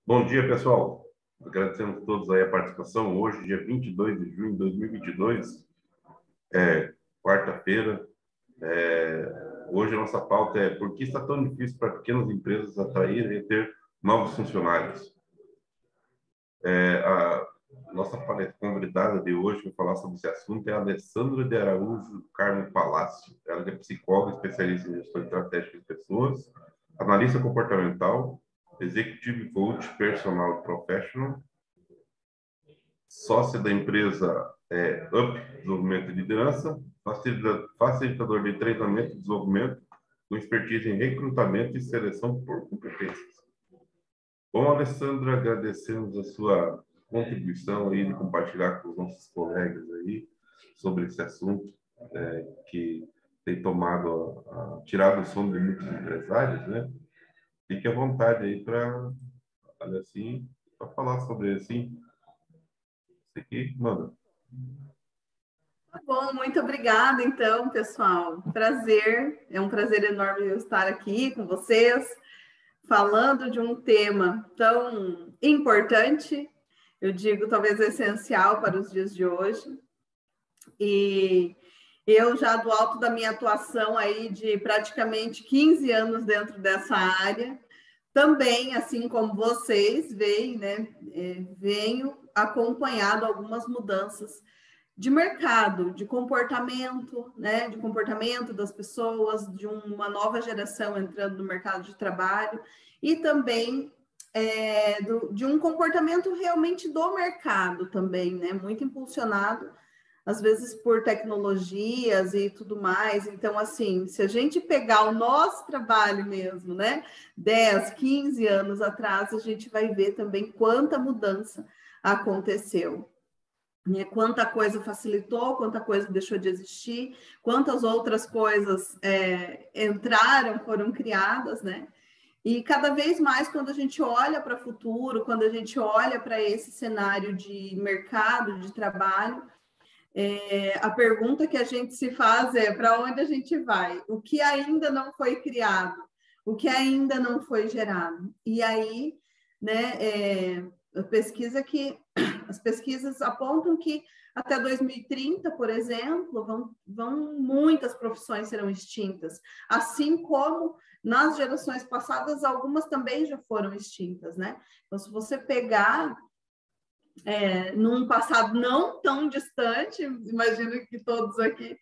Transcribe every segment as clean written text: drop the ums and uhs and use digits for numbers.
Bom dia, pessoal. Agradecemos a todos aí a participação. Hoje, dia 22 de junho de 2022, quarta-feira. Hoje a nossa pauta é: por que está tão difícil para pequenas empresas atrair e reter novos funcionários? A nossa convidada de hoje para falar sobre esse assunto é a Alessandra de Araújo Carmo Palácio. Ela é psicóloga, especialista em gestão estratégica de pessoas, analista comportamental, executive coach, personal professional, sócia da empresa UP Desenvolvimento e Liderança, facilitador de treinamento e desenvolvimento, com expertise em recrutamento e seleção por competências. Bom, Alessandra, agradecemos a sua contribuição aí de compartilhar com os nossos colegas aí sobre esse assunto que tem tirado o sono de muitos empresários, né? Fique à vontade aí para falar sobre assim. Isso aqui, manda. Tá bom, muito obrigada, então, pessoal. É um prazer enorme eu estar aqui com vocês, falando de um tema tão importante, eu digo talvez essencial para os dias de hoje. E eu já do alto da minha atuação aí de praticamente 15 anos dentro dessa área, também, assim como vocês, venho acompanhado algumas mudanças de mercado, de comportamento, né? De comportamento das pessoas, de uma nova geração entrando no mercado de trabalho e também de um comportamento realmente do mercado também, né? Muito impulsionado, às vezes por tecnologias e tudo mais. Então, assim, se a gente pegar o nosso trabalho mesmo, né? 10, 15 anos atrás, a gente vai ver também quanta mudança aconteceu. Quanta coisa facilitou, quanta coisa deixou de existir, quantas outras coisas entraram, foram criadas, né? E cada vez mais, quando a gente olha para o futuro, quando a gente olha para esse cenário de mercado, de trabalho, a pergunta que a gente se faz é: para onde a gente vai? O que ainda não foi criado? O que ainda não foi gerado? E aí, né, as pesquisas apontam que até 2030, por exemplo, muitas profissões serão extintas, assim como nas gerações passadas, algumas também já foram extintas, né? Então, se você pegar num passado não tão distante, imagino que todos aqui,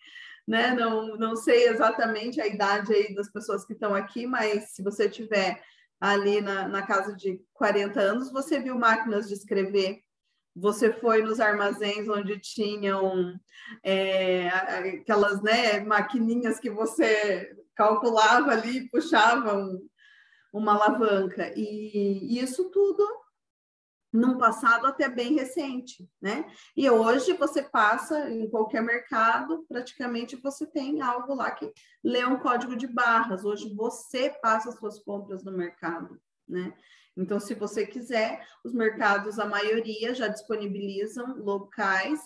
né, não sei exatamente a idade aí das pessoas que estão aqui, mas se você tiver ali na casa de 40 anos, você viu máquinas de escrever, você foi nos armazéns onde tinham aquelas, né, maquininhas que você calculava ali, puxava uma alavanca, e isso tudo num passado até bem recente, né? E hoje você passa em qualquer mercado, praticamente você tem algo lá que lê um código de barras. Hoje você passa as suas compras no mercado, né? Então, se você quiser, os mercados, a maioria já disponibilizam locais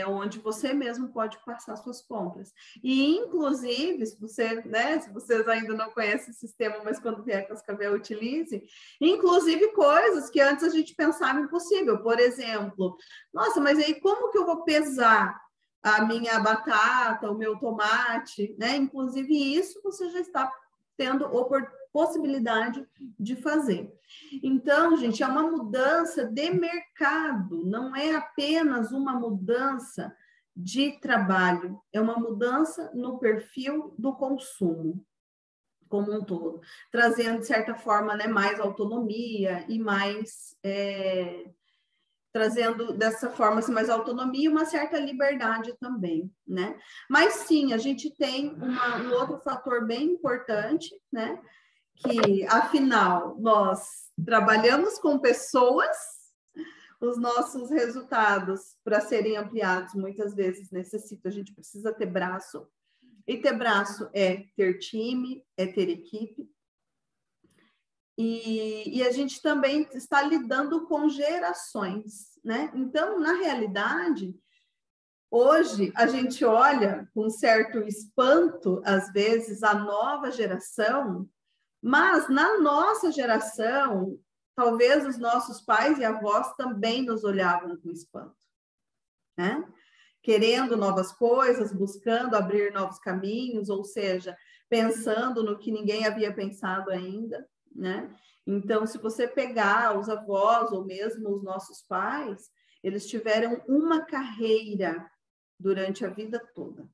onde você mesmo pode passar suas compras. E, inclusive, se vocês ainda não conhecem o sistema, mas quando vier a Cascavel, utilize, inclusive coisas que antes a gente pensava impossível. Por exemplo, nossa, mas aí como que eu vou pesar a minha batata, o meu tomate, né? Inclusive isso você já está tendo possibilidade de fazer. Então, gente, é uma mudança de mercado, não é apenas uma mudança de trabalho, é uma mudança no perfil do consumo como um todo, trazendo, de certa forma, né, mais autonomia e mais... trazendo dessa forma assim, mais autonomia e uma certa liberdade também, né? Mas sim, a gente tem um outro fator bem importante, né? Que, afinal, nós trabalhamos com pessoas, os nossos resultados, para serem ampliados, muitas vezes a gente precisa ter braço, e ter braço é ter time, é ter equipe, e a gente também está lidando com gerações, né? Então, na realidade, hoje a gente olha com certo espanto, às vezes, a nova geração, mas na nossa geração, talvez os nossos pais e avós também nos olhavam com espanto, né? Querendo novas coisas, buscando abrir novos caminhos, ou seja, pensando no que ninguém havia pensado ainda, né? Então, se você pegar os avós ou mesmo os nossos pais, eles tiveram uma carreira durante a vida toda.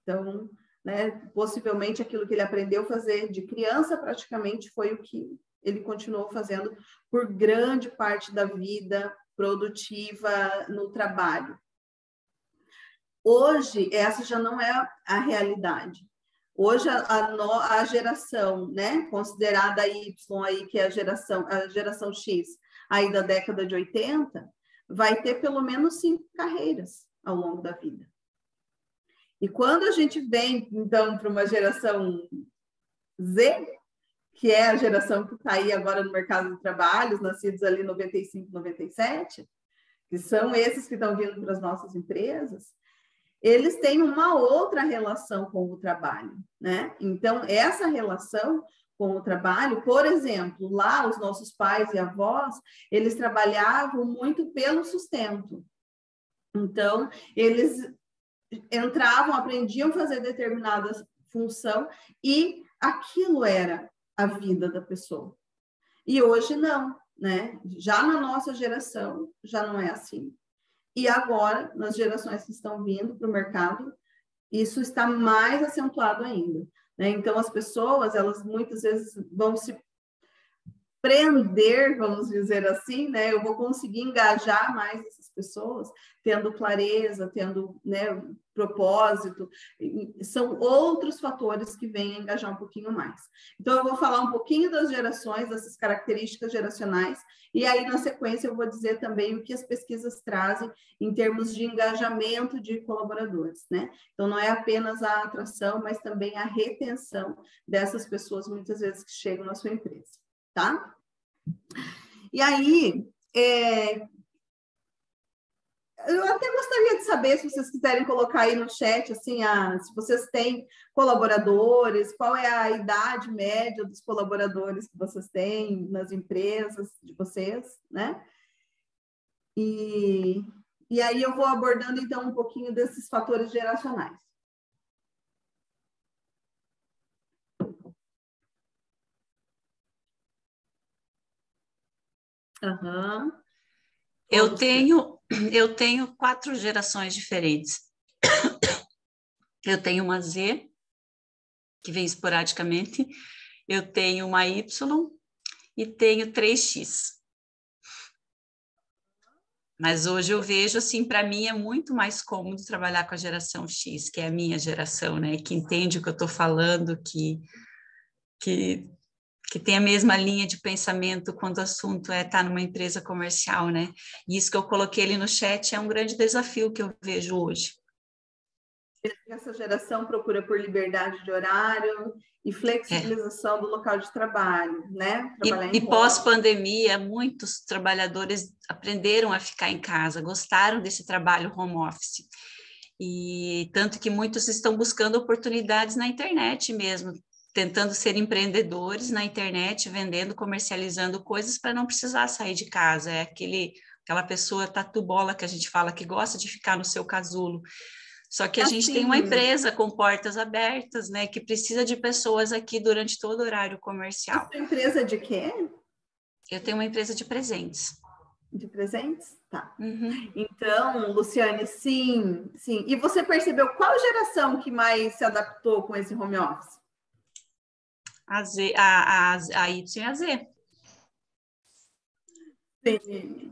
Então, né, possivelmente aquilo que ele aprendeu a fazer de criança praticamente foi o que ele continuou fazendo por grande parte da vida produtiva no trabalho. Hoje, essa já não é a realidade. Hoje, a geração, né, considerada Y, aí, que é a geração X, aí da década de 80, vai ter pelo menos 5 carreiras ao longo da vida. E quando a gente vem, então, para uma geração Z, que é a geração que está aí agora no mercado de trabalho, nascidos ali em 95, 97, que são esses que estão vindo para as nossas empresas, eles têm uma outra relação com o trabalho, né? Então, essa relação com o trabalho, por exemplo, lá os nossos pais e avós, eles trabalhavam muito pelo sustento. Então, eles entravam, aprendiam a fazer determinada função e aquilo era a vida da pessoa. E hoje não, né? Já na nossa geração, já não é assim. E agora, nas gerações que estão vindo para o mercado, isso está mais acentuado ainda, né? Então, as pessoas, elas muitas vezes vão se prender, vamos dizer assim, né? Eu vou conseguir engajar mais essas pessoas, tendo clareza, tendo, né, propósito. São outros fatores que vêm a engajar um pouquinho mais. Então, eu vou falar um pouquinho das gerações, dessas características geracionais, e aí, na sequência, eu vou dizer também o que as pesquisas trazem em termos de engajamento de colaboradores, né? Então, não é apenas a atração, mas também a retenção dessas pessoas, muitas vezes, que chegam na sua empresa. Tá? E aí, eu até gostaria de saber, se vocês quiserem colocar aí no chat, assim, se vocês têm colaboradores, qual é a idade média dos colaboradores que vocês têm nas empresas de vocês, né? E aí eu vou abordando, então, um pouquinho desses fatores geracionais. Uhum. Eu tenho 4 gerações diferentes. Eu tenho uma Z, que vem esporadicamente, eu tenho uma Y e tenho 3X. Mas hoje eu vejo, assim, para mim é muito mais cômodo trabalhar com a geração X, que é a minha geração, né? Que entende o que eu estou falando, que tem a mesma linha de pensamento quando o assunto é estar numa empresa comercial, né? E isso que eu coloquei ali no chat é um grande desafio que eu vejo hoje. Essa geração procura por liberdade de horário e flexibilização do local de trabalho, né? E pós-pandemia, muitos trabalhadores aprenderam a ficar em casa, gostaram desse trabalho home office. E tanto que muitos estão buscando oportunidades na internet mesmo, tentando ser empreendedores na internet, vendendo, comercializando coisas para não precisar sair de casa. É aquela pessoa tatu-bola que a gente fala que gosta de ficar no seu casulo. Só que a gente tem uma empresa com portas abertas, né, que precisa de pessoas aqui durante todo o horário comercial. A sua empresa de quê? Eu tenho uma empresa de presentes. De presentes? Tá. Uhum. Então, Luciane, sim. E você percebeu qual geração que mais se adaptou com esse home office? A Y e a Z.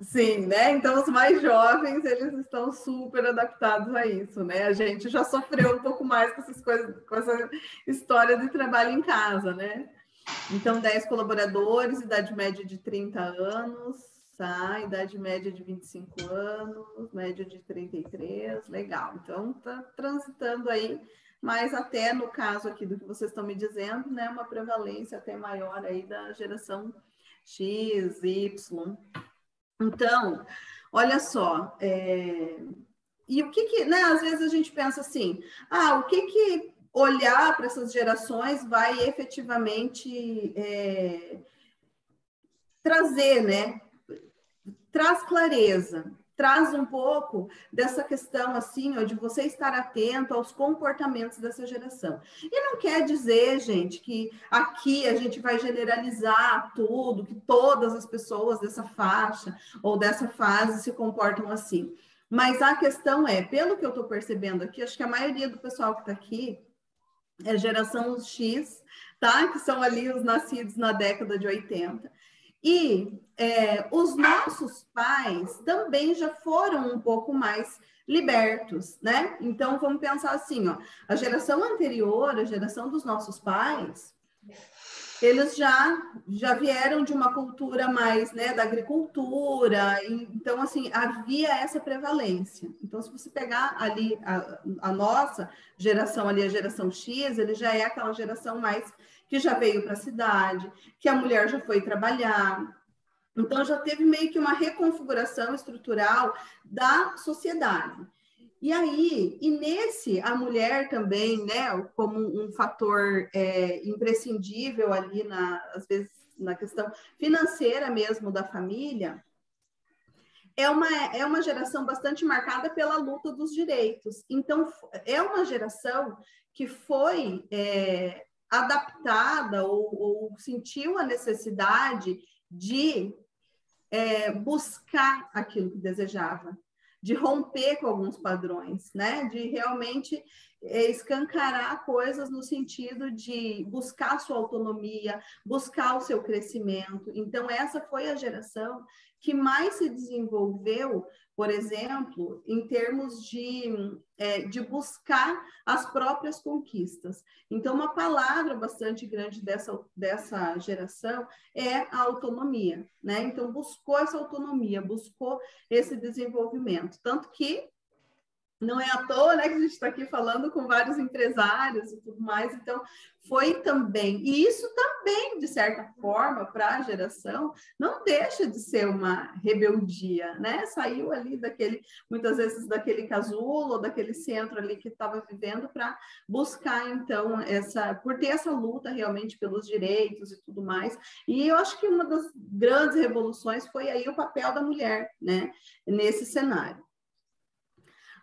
Sim, né? Então, os mais jovens, eles estão super adaptados a isso, né? A gente já sofreu um pouco mais com essas coisas, com essa história de trabalho em casa, né? Então, 10 colaboradores, idade média de 30 anos, tá? Idade média de 25 anos, média de 33, legal. Então, tá transitando aí, mas até no caso aqui do que vocês estão me dizendo, né? Uma prevalência até maior aí da geração X, Y. Então, olha só, e o que né, às vezes a gente pensa assim, o que olhar para essas gerações vai efetivamente trazer, né? Traz clareza, traz um pouco dessa questão, assim, ó, de você estar atento aos comportamentos dessa geração. E não quer dizer, gente, que aqui a gente vai generalizar tudo, que todas as pessoas dessa faixa ou dessa fase se comportam assim. Mas a questão é, pelo que eu estou percebendo aqui, acho que a maioria do pessoal que está aqui é geração X, tá? Que são ali os nascidos na década de 80. E os nossos pais também já foram um pouco mais libertos, né? Então, vamos pensar assim, ó, a geração anterior, a geração dos nossos pais, eles já vieram de uma cultura mais, né, da agricultura, então, assim, havia essa prevalência. Então, se você pegar ali a nossa geração ali, a geração X, ele já é aquela geração mais que já veio para a cidade, que a mulher já foi trabalhar. Então, já teve meio que uma reconfiguração estrutural da sociedade. E aí, a mulher também, né, como um fator imprescindível ali, às vezes, na questão financeira mesmo da família, é uma geração bastante marcada pela luta dos direitos. Então, é uma geração que foi adaptada ou sentiu a necessidade de buscar aquilo que desejava, de romper com alguns padrões, né? De realmente escancarar coisas no sentido de buscar sua autonomia, buscar o seu crescimento. Então, essa foi a geração que mais se desenvolveu, por exemplo, em termos de buscar as próprias conquistas. Então, uma palavra bastante grande dessa geração é a autonomia, né? Então, buscou essa autonomia, buscou esse desenvolvimento. Tanto que não é à toa, né, que a gente está aqui falando com vários empresários e tudo mais, então foi também, e isso também, de certa forma, para a geração, não deixa de ser uma rebeldia, né? Saiu ali muitas vezes daquele casulo, ou daquele centro ali que estava vivendo para buscar, então, por ter essa luta realmente pelos direitos e tudo mais, e eu acho que uma das grandes revoluções foi aí o papel da mulher, né, nesse cenário.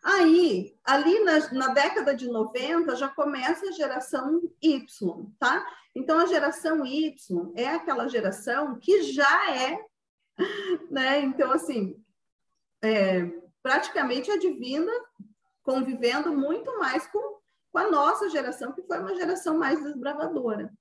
Aí, ali na década de 90, já começa a geração Y, tá? Então, a geração Y é aquela geração que já né? Então, assim, praticamente advinda, convivendo muito mais com a nossa geração, que foi uma geração mais desbravadora.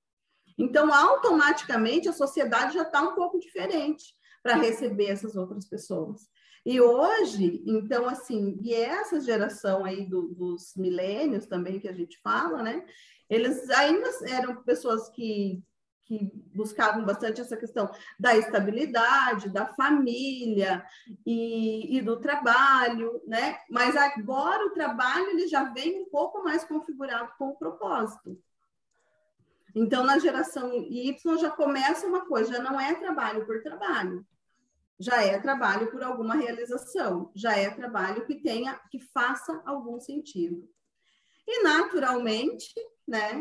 Então, automaticamente, a sociedade já está um pouco diferente para receber essas outras pessoas. E hoje, então, assim, e essa geração aí dos milênios também que a gente fala, né? Eles ainda eram pessoas que buscavam bastante essa questão da estabilidade, da família e do trabalho, né? Mas agora o trabalho ele já vem um pouco mais configurado com o propósito. Então, na geração Y já começa uma coisa, já não é trabalho por trabalho, já é trabalho por alguma realização, já é trabalho que faça algum sentido. E, naturalmente, né,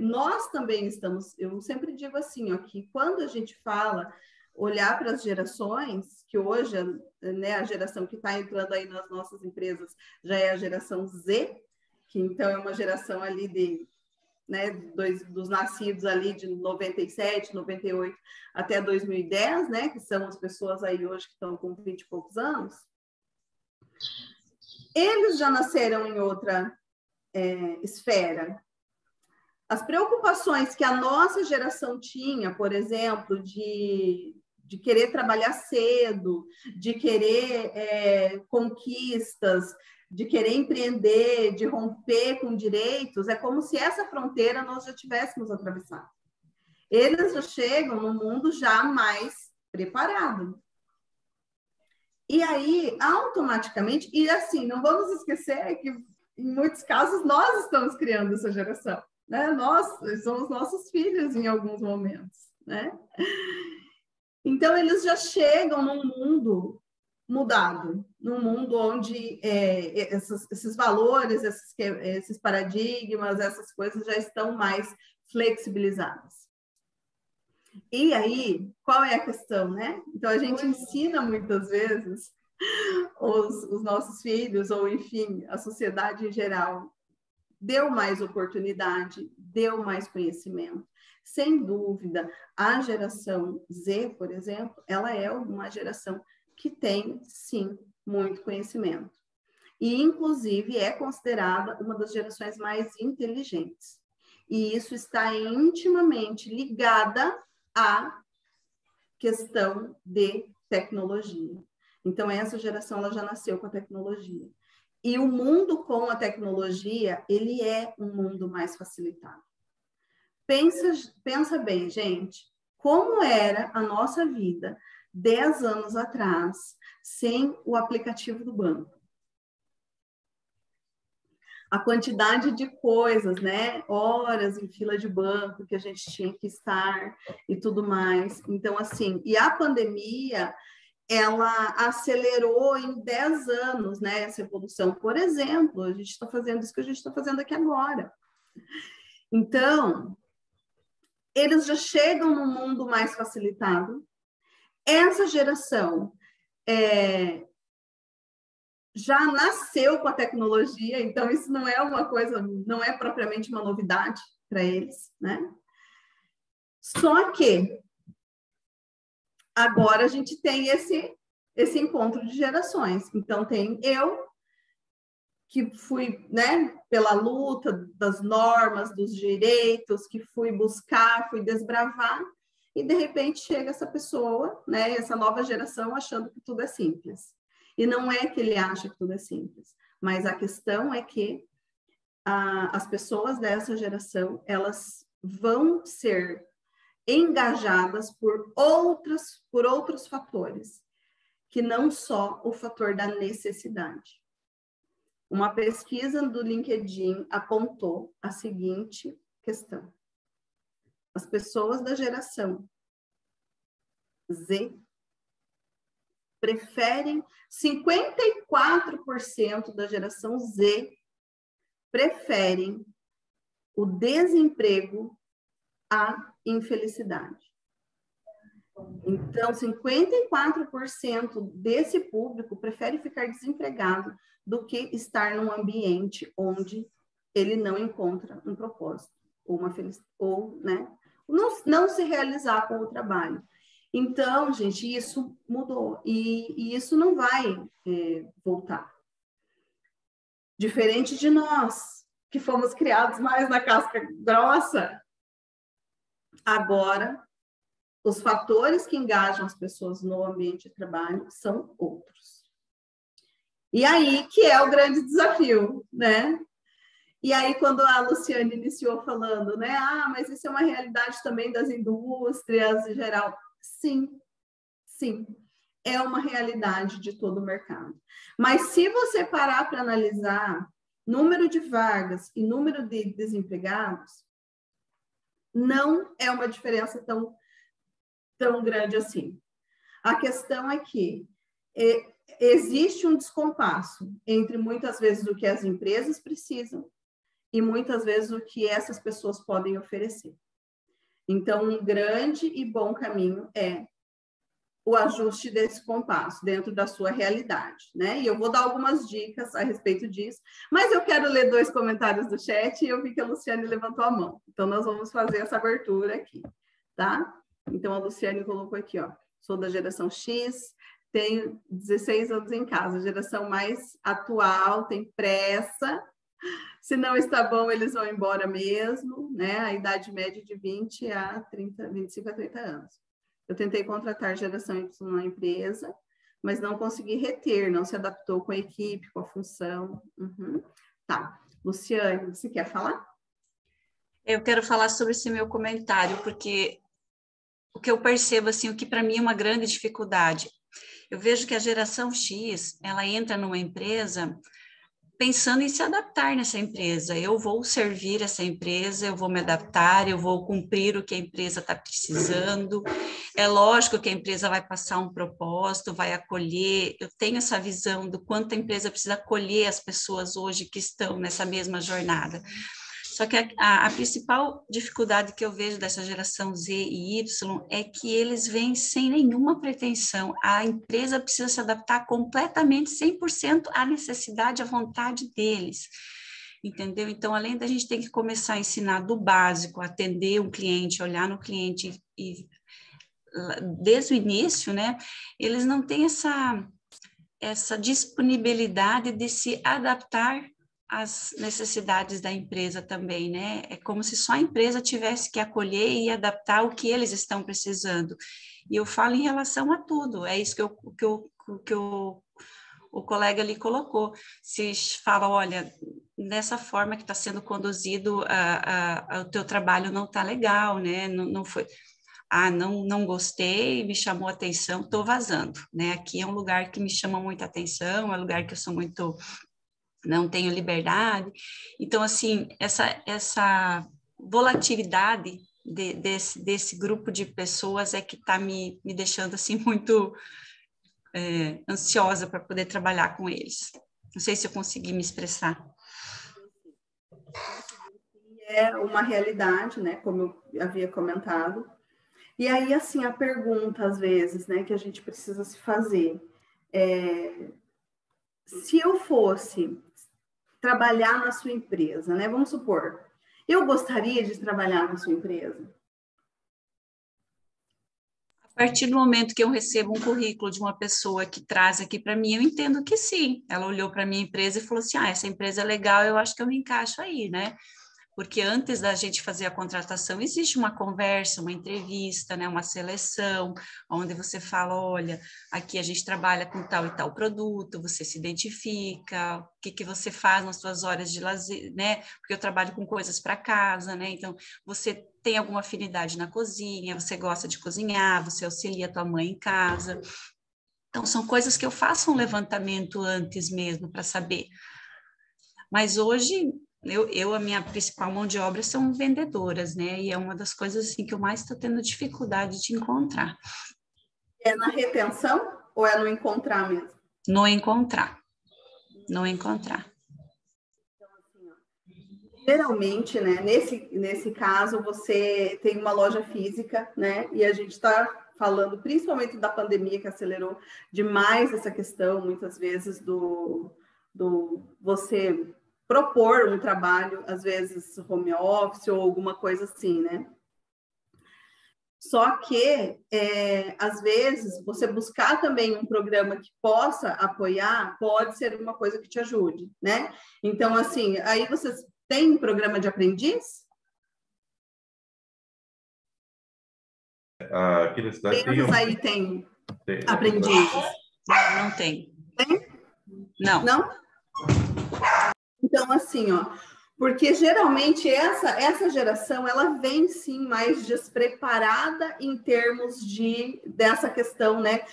nós também estamos, eu sempre digo assim, ó, que quando a gente fala, olhar para as gerações, que hoje, né, a geração que está entrando aí nas nossas empresas já é a geração Z, que então é uma geração ali né, dos nascidos ali de 97, 98 até 2010, né, que são as pessoas aí hoje que estão com 20 e poucos anos, eles já nasceram em outra esfera. As preocupações que a nossa geração tinha, por exemplo, de querer trabalhar cedo, de querer conquistas, de querer empreender, de romper com direitos, é como se essa fronteira nós já tivéssemos atravessado. Eles já chegam no mundo já mais preparado. E aí, automaticamente, e assim, não vamos esquecer que, em muitos casos, nós estamos criando essa geração, né? Nós somos nossos filhos em alguns momentos, né? Então, eles já chegam num mundo mudado, num mundo onde esses valores, esses paradigmas, essas coisas já estão mais flexibilizadas. E aí, qual é a questão, né? Então, a gente ensina muitas vezes os nossos filhos, ou enfim, a sociedade em geral, deu mais oportunidade, deu mais conhecimento. Sem dúvida, a geração Z, por exemplo, ela é uma geração que tem, sim, muito conhecimento. E, inclusive, é considerada uma das gerações mais inteligentes. E isso está intimamente ligada à questão de tecnologia. Então, essa geração ela já nasceu com a tecnologia. E o mundo com a tecnologia, ele é um mundo mais facilitado. Pensa bem, gente, como era a nossa vida 10 anos atrás, sem o aplicativo do banco. A quantidade de coisas, né? Horas em fila de banco que a gente tinha que estar e tudo mais. Então, assim, e a pandemia, ela acelerou em 10 anos, né? Essa evolução. Por exemplo, a gente está fazendo isso que a gente está fazendo aqui agora. Então, eles já chegam num mundo mais facilitado. Essa geração já nasceu com a tecnologia, então isso não é uma coisa, não é propriamente uma novidade para eles, né? Só que agora a gente tem esse encontro de gerações. Então tem eu, que fui, né, pela luta das normas, dos direitos, que fui buscar, fui desbravar, e de repente chega essa pessoa, né, essa nova geração achando que tudo é simples. E não é que ele acha que tudo é simples, mas a questão é que as pessoas dessa geração, elas vão ser engajadas por outros fatores, que não só o fator da necessidade. Uma pesquisa do LinkedIn apontou a seguinte questão: as pessoas da geração Z preferem, 54% da geração Z preferem o desemprego à infelicidade. Então, 54% desse público prefere ficar desempregado do que estar num ambiente onde ele não encontra um propósito ou uma felicidade, ou, né, não se realizar com o trabalho. Então, gente, isso mudou e isso não vai voltar. Diferente de nós, que fomos criados mais na casca grossa, agora os fatores que engajam as pessoas no ambiente de trabalho são outros. E aí que é o grande desafio, né? E aí, quando a Luciane iniciou falando, né? Ah, mas isso é uma realidade também das indústrias em geral. Sim, sim, é uma realidade de todo o mercado. Mas se você parar para analisar número de vagas e número de desempregados, não é uma diferença tão grande assim. A questão é que existe um descompasso entre muitas vezes o que as empresas precisam e muitas vezes o que essas pessoas podem oferecer. Então, um grande e bom caminho é o ajuste desse compasso dentro da sua realidade, né? E eu vou dar algumas dicas a respeito disso, mas eu quero ler 2 comentários do chat e eu vi que a Luciane levantou a mão. Então, nós vamos fazer essa abertura aqui, tá? Então, a Luciane colocou aqui, ó, sou da geração X, tenho 16 anos em casa, geração mais atual, tem pressa, se não está bom, eles vão embora mesmo, né? A idade média de 25 a 30 anos. Eu tentei contratar geração Y na empresa, mas não consegui reter, não se adaptou com a equipe, com a função. Tá. Luciane, você quer falar? Eu quero falar sobre esse meu comentário, porque o que eu percebo, assim, o que para mim é uma grande dificuldade, eu vejo que a geração X, ela entra numa empresa pensando em se adaptar nessa empresa. Eu vou servir essa empresa, eu vou me adaptar, eu vou cumprir o que a empresa está precisando. É lógico que a empresa vai passar um propósito, vai acolher. Eu tenho essa visão do quanto a empresa precisa acolher as pessoas hoje que estão nessa mesma jornada. Só que a principal dificuldade que eu vejo dessa geração Z e Y é que eles vêm sem nenhuma pretensão. A empresa precisa se adaptar completamente, 100% à necessidade, à vontade deles. Entendeu? Então, além da gente ter que começar a ensinar do básico, atender um cliente, olhar no cliente e desde o início, né, eles não têm essa disponibilidade de se adaptar às necessidades da empresa também, né? É como se só a empresa tivesse que acolher e adaptar o que eles estão precisando. E eu falo em relação a tudo, é isso que o colega ali colocou. Se fala, olha, dessa forma que está sendo conduzido, o teu trabalho não está legal, né? Não foi... não gostei, me chamou a atenção, estou vazando, né? Aqui é um lugar que me chama muita atenção, é um lugar que eu sou muito... não tenho liberdade. Então, assim, essa volatilidade desse grupo de pessoas é que está me deixando, assim, muito ansiosa para poder trabalhar com eles. Não sei se eu consegui me expressar. É uma realidade, né? Como eu havia comentado. E aí, assim, a pergunta, às vezes, né, que a gente precisa se fazer se eu fosse trabalhar na sua empresa, né? Vamos supor, eu gostaria de trabalhar na sua empresa? A partir do momento que eu recebo um currículo de uma pessoa que traz aqui para mim, eu entendo que sim. Ela olhou para a minha empresa e falou assim, essa empresa é legal, eu acho que eu me encaixo aí, né? Porque antes da gente fazer a contratação, existe uma conversa, uma entrevista, né, uma seleção, onde você fala, olha, aqui a gente trabalha com tal e tal produto, você se identifica, o que você faz nas suas horas de lazer, né? Porque eu trabalho com coisas para casa, né? Então, você tem alguma afinidade na cozinha, você gosta de cozinhar, você auxilia a tua mãe em casa. Então, são coisas que eu faço um levantamento antes mesmo para saber. Mas hoje... a minha principal mão de obra são vendedoras, né? E é uma das coisas assim, que eu mais estou tendo dificuldade de encontrar. É na retenção ou é no encontrar mesmo? No encontrar. No encontrar. Então, assim, ó, geralmente, né, nesse caso, você tem uma loja física, né? E a gente está falando principalmente da pandemia, que acelerou demais essa questão, muitas vezes, do você propor um trabalho, às vezes home office ou alguma coisa assim, né? Só que, às vezes, você buscar também um programa que possa apoiar, pode ser uma coisa que te ajude, né? Então, assim, aí vocês têm um programa de aprendiz? Aqui na cidade aí tem aprendizes? Não tem. Tem? Não. Não? Então, assim, ó, porque geralmente essa geração, ela vem sim mais despreparada em termos dessa questão, né?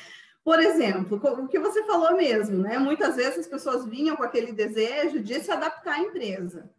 Por exemplo, o que você falou mesmo, né? Muitas vezes as pessoas vinham com aquele desejo de se adaptar à empresa.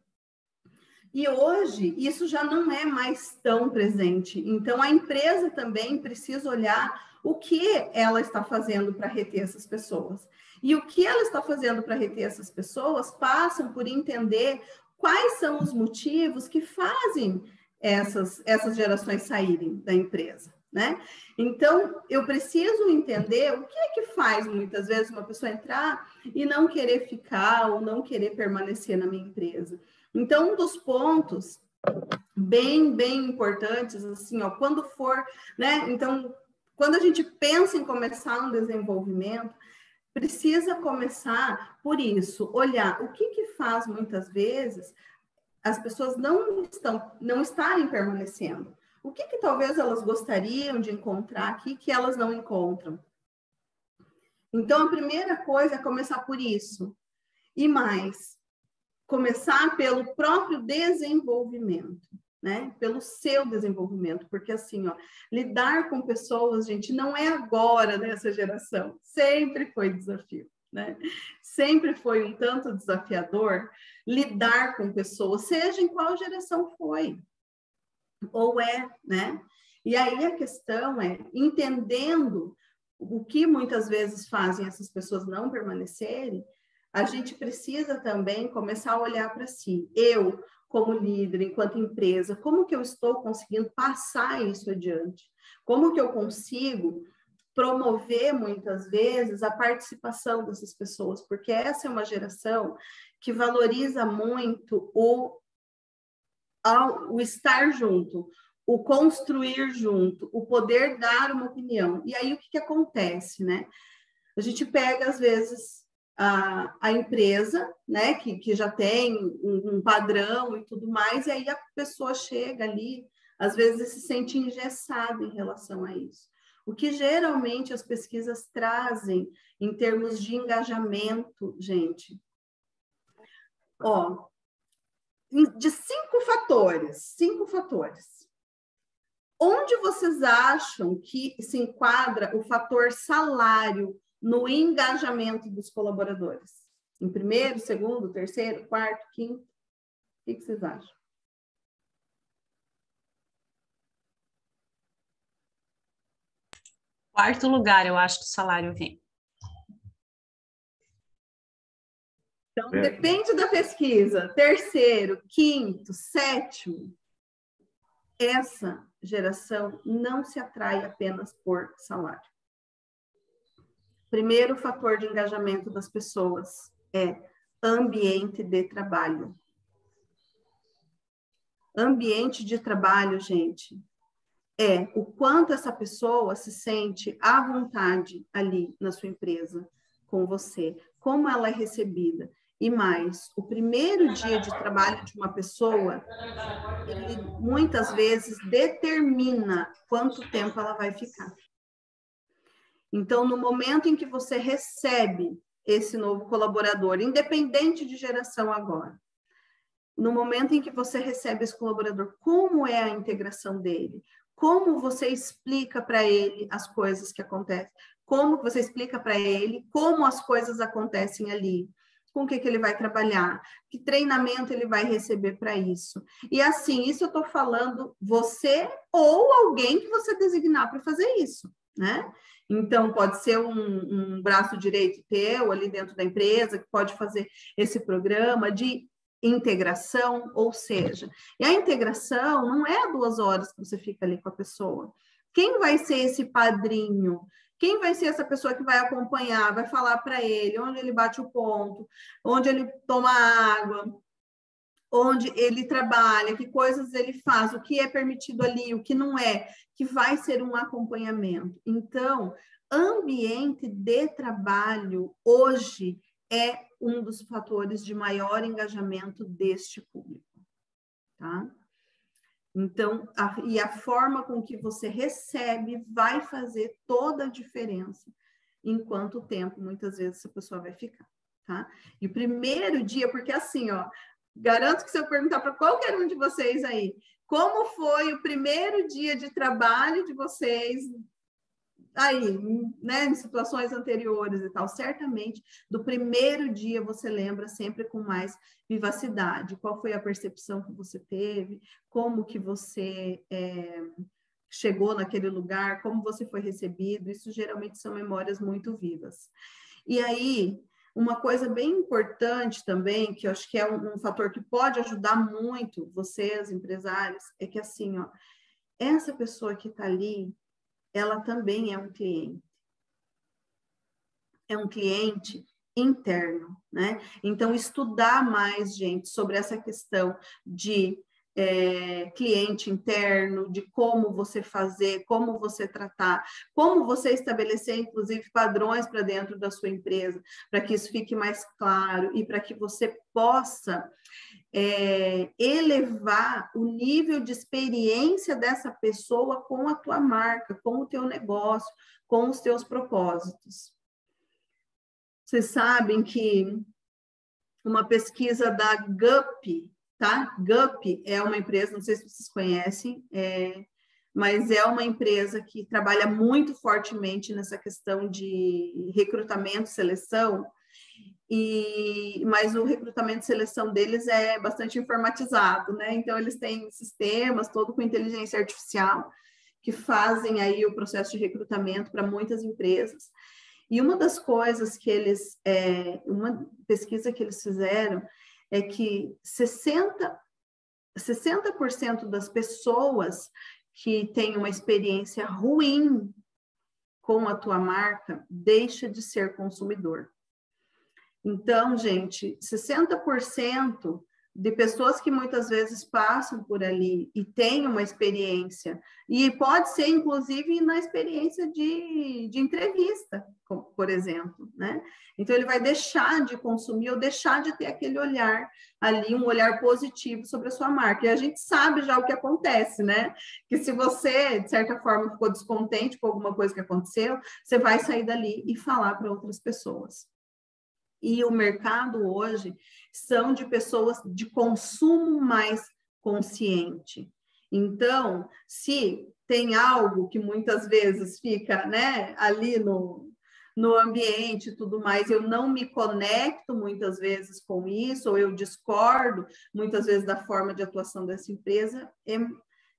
E hoje isso já não é mais tão presente. Então a empresa também precisa olhar o que ela está fazendo para reter essas pessoas. E o que ela está fazendo para reter essas pessoas passam por entender quais são os motivos que fazem essas gerações saírem da empresa, né? Então, eu preciso entender o que é que faz, muitas vezes, uma pessoa entrar e não querer ficar ou não querer permanecer na minha empresa. Então, um dos pontos bem importantes, assim, ó, quando for, né? Então, quando a gente pensa em começar um desenvolvimento, precisa começar por isso, olhar o que faz muitas vezes as pessoas não estarem permanecendo. O que talvez elas gostariam de encontrar aqui que elas não encontram. Então, a primeira coisa é começar por isso. E mais, começar pelo próprio desenvolvimento, né? Pelo seu desenvolvimento, porque assim, ó, lidar com pessoas, gente, não é agora nessa geração, sempre foi desafio, né? Sempre foi um tanto desafiador lidar com pessoas, seja em qual geração foi, ou né? E aí a questão é, entendendo o que muitas vezes fazem essas pessoas não permanecerem, a gente precisa também começar a olhar para si. como líder, enquanto empresa, como que eu estou conseguindo passar isso adiante? Como que eu consigo promover, muitas vezes, a participação dessas pessoas? Porque essa é uma geração que valoriza muito o estar junto, o construir junto, o poder dar uma opinião. E aí, o que acontece, né? A gente pega, às vezes, a empresa, né, que já tem um padrão e tudo mais, e aí a pessoa chega ali, às vezes se sente engessada em relação a isso. O que geralmente as pesquisas trazem em termos de engajamento, gente, ó, de 5 fatores. Onde vocês acham que se enquadra o fator salário no engajamento dos colaboradores? Em primeiro, segundo, terceiro, quarto, quinto? O que vocês acham? Quarto lugar, eu acho que o salário vem. Então, depende da pesquisa. Terceiro, quinto, sétimo. Essa geração não se atrai apenas por salário. Primeiro fator de engajamento das pessoas é ambiente de trabalho. Ambiente de trabalho, gente, é o quanto essa pessoa se sente à vontade ali na sua empresa, com você, como ela é recebida. E mais, o primeiro dia de trabalho de uma pessoa, ele muitas vezes determina quanto tempo ela vai ficar. Então, no momento em que você recebe esse novo colaborador, independente de geração agora, no momento em que você recebe esse colaborador, como é a integração dele? Como você explica para ele as coisas que acontecem? Como você explica para ele como as coisas acontecem ali? Com o que ele vai trabalhar? Que treinamento ele vai receber para isso? E assim, isso eu estou falando você ou alguém que você designar para fazer isso, né? Então, pode ser um braço direito teu ali dentro da empresa, que pode fazer esse programa de integração, ou seja, e a integração não é 2 horas que você fica ali com a pessoa. Quem vai ser esse padrinho? Quem vai ser essa pessoa que vai acompanhar, vai falar para ele onde ele bate o ponto, onde ele toma água, onde ele trabalha, que coisas ele faz, o que é permitido ali, o que não é, que vai ser um acompanhamento. Então, ambiente de trabalho hoje é um dos fatores de maior engajamento deste público, tá? Então, a forma com que você recebe vai fazer toda a diferença em quanto tempo, muitas vezes, essa pessoa vai ficar, tá? E o primeiro dia, porque assim, ó, garanto que se eu perguntar para qualquer um de vocês aí, como foi o primeiro dia de trabalho de vocês aí, né, em situações anteriores e tal, certamente, do primeiro dia você lembra sempre com mais vivacidade. Qual foi a percepção que você teve? Como que você chegou naquele lugar? Como você foi recebido? Isso geralmente são memórias muito vivas. E aí, uma coisa bem importante também, que eu acho que é um fator que pode ajudar muito vocês, empresários, é que assim, ó, essa pessoa que está ali, ela também é um cliente. É um cliente interno, né? Então, estudar mais, gente, sobre essa questão de cliente interno, de como você fazer, como você tratar, como você estabelecer, inclusive, padrões para dentro da sua empresa, para que isso fique mais claro e para que você possa elevar o nível de experiência dessa pessoa com a tua marca, com o teu negócio, com os teus propósitos. Vocês sabem que uma pesquisa da GUP, tá? GUP é uma empresa, não sei se vocês conhecem, mas é uma empresa que trabalha muito fortemente nessa questão de recrutamento e seleção, mas o recrutamento e seleção deles é bastante informatizado, né? Então, eles têm sistemas, todo com inteligência artificial, que fazem aí o processo de recrutamento para muitas empresas. E uma das coisas que uma pesquisa que eles fizeram é que 60% das pessoas que têm uma experiência ruim com a tua marca deixa de ser consumidor. Então, gente, 60% de pessoas que muitas vezes passam por ali e têm uma experiência, e pode ser, inclusive, na experiência de entrevista, por exemplo, né? Então, ele vai deixar de consumir ou deixar de ter aquele olhar ali, um olhar positivo sobre a sua marca. E a gente sabe já o que acontece, né? Que se você, de certa forma, ficou descontente com alguma coisa que aconteceu, você vai sair dali e falar para outras pessoas. E o mercado hoje são de pessoas de consumo mais consciente. Então, se tem algo que muitas vezes fica, né, ali no ambiente e tudo mais, eu não me conecto muitas vezes com isso, ou eu discordo muitas vezes da forma de atuação dessa empresa,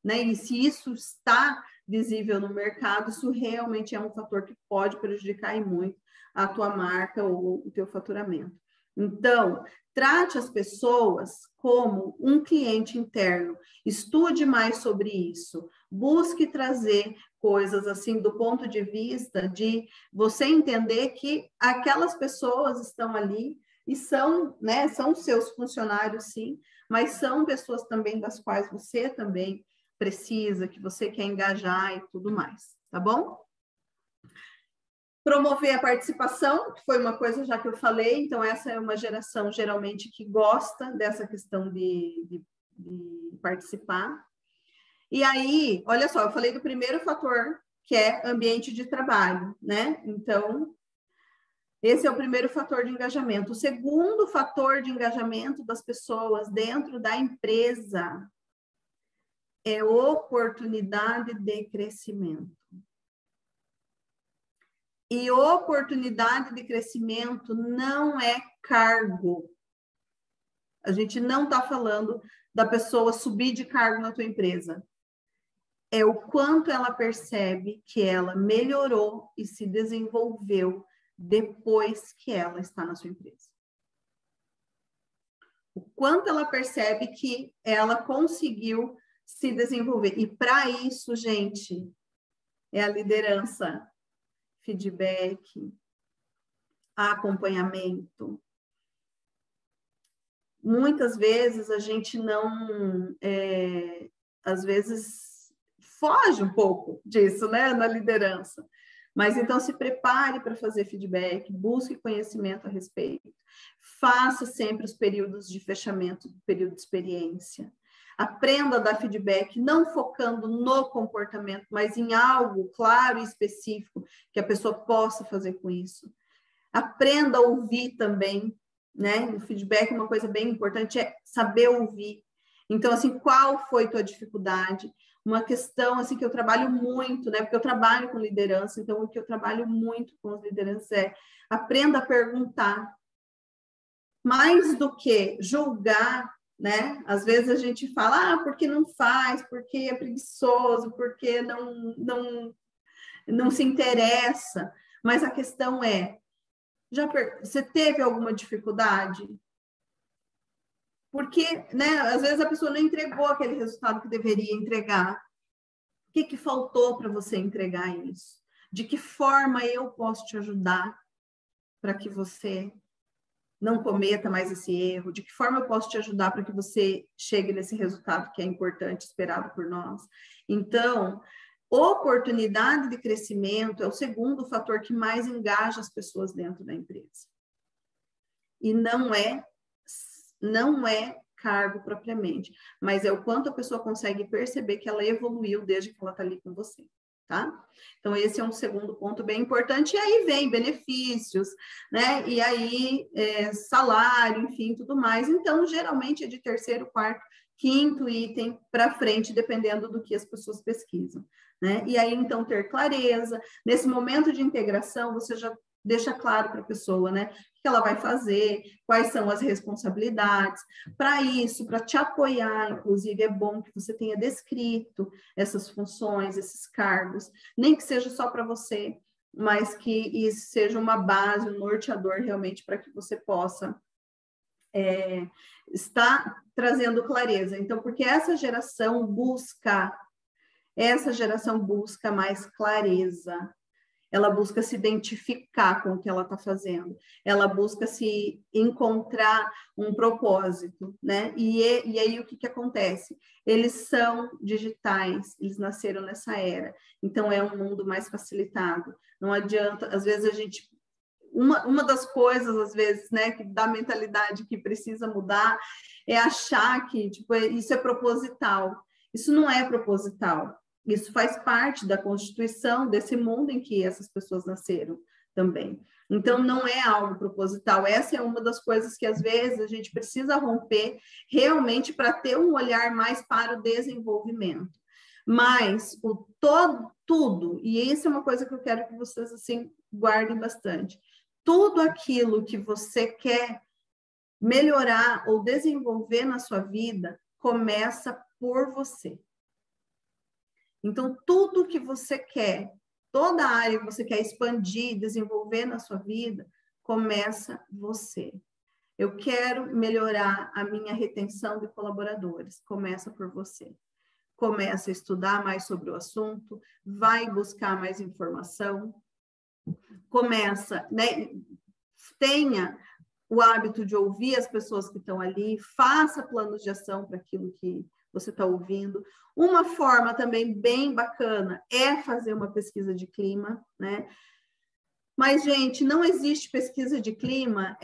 né, e se isso está visível no mercado, isso realmente é um fator que pode prejudicar e muito a tua marca ou o teu faturamento. Então, trate as pessoas como um cliente interno, estude mais sobre isso, busque trazer coisas assim do ponto de vista de você entender que aquelas pessoas estão ali e são, né, são seus funcionários, sim, mas são pessoas também das quais você também precisa, que você quer engajar e tudo mais, tá bom? Promover a participação, que foi uma coisa já que eu falei, então essa é uma geração geralmente que gosta dessa questão de participar. E aí, olha só, eu falei do primeiro fator, que é ambiente de trabalho, né? Então, esse é o primeiro fator de engajamento. O segundo fator de engajamento das pessoas dentro da empresa é oportunidade de crescimento. E oportunidade de crescimento não é cargo. A gente não está falando da pessoa subir de cargo na tua empresa. É o quanto ela percebe que ela melhorou e se desenvolveu depois que ela está na sua empresa. O quanto ela percebe que ela conseguiu se desenvolver. E para isso, gente, é a liderança, feedback, acompanhamento. Muitas vezes a gente não, às vezes, foge um pouco disso, né, na liderança. Mas então se prepare para fazer feedback, busque conhecimento a respeito, faça sempre os períodos de fechamento do período de experiência. Aprenda a dar feedback, não focando no comportamento, mas em algo claro e específico que a pessoa possa fazer com isso. Aprenda a ouvir também, né? O feedback é uma coisa bem importante, é saber ouvir. Então, assim, qual foi tua dificuldade? Uma questão, assim, que eu trabalho muito, né? Porque eu trabalho com liderança, então o que eu trabalho muito com as lideranças é aprenda a perguntar. Mais do que julgar, né? Às vezes a gente fala, porque não faz, porque é preguiçoso, porque não se interessa. Mas a questão é, você teve alguma dificuldade? Porque, né, às vezes a pessoa não entregou aquele resultado que deveria entregar. O que faltou para você entregar isso? De que forma eu posso te ajudar para que você não cometa mais esse erro? De que forma eu posso te ajudar para que você chegue nesse resultado que é importante, esperado por nós? Então, oportunidade de crescimento é o segundo fator que mais engaja as pessoas dentro da empresa. E não é cargo propriamente, mas é o quanto a pessoa consegue perceber que ela evoluiu desde que ela está ali com você, tá? Então, esse é um segundo ponto bem importante. E aí vem benefícios, né? E aí salário, enfim, tudo mais. Então, geralmente é de terceiro, quarto, quinto item para frente, dependendo do que as pessoas pesquisam, né? E aí, então, ter clareza. Nesse momento de integração, você já deixa claro para a pessoa, né? O que ela vai fazer, quais são as responsabilidades. Para isso, para te apoiar, inclusive, é bom que você tenha descrito essas funções, esses cargos, nem que seja só para você, mas que isso seja uma base, um norteador realmente para que você possa está trazendo clareza. Então, porque essa geração busca mais clareza, ela busca se identificar com o que ela está fazendo, ela busca se encontrar um propósito, né? E aí o que acontece? Eles são digitais, eles nasceram nessa era, então é um mundo mais facilitado. Não adianta, às vezes a gente... Uma das coisas, às vezes, né, que da mentalidade que precisa mudar é achar que tipo, isso é proposital. Isso não é proposital. Isso faz parte da constituição desse mundo em que essas pessoas nasceram também. Então, não é algo proposital. Essa é uma das coisas que, às vezes, a gente precisa romper realmente para ter um olhar mais para o desenvolvimento. Mas tudo, e isso é uma coisa que eu quero que vocês assim guardem bastante, tudo aquilo que você quer melhorar ou desenvolver na sua vida começa por você. Então, tudo que você quer, toda área que você quer expandir, desenvolver na sua vida, começa você. Eu quero melhorar a minha retenção de colaboradores, começa por você. Começa a estudar mais sobre o assunto, vai buscar mais informação, começa, né? Tenha o hábito de ouvir as pessoas que estão ali, faça planos de ação para aquilo que você está ouvindo. Uma forma também bem bacana é fazer uma pesquisa de clima, né? Mas, gente, não existe pesquisa de clima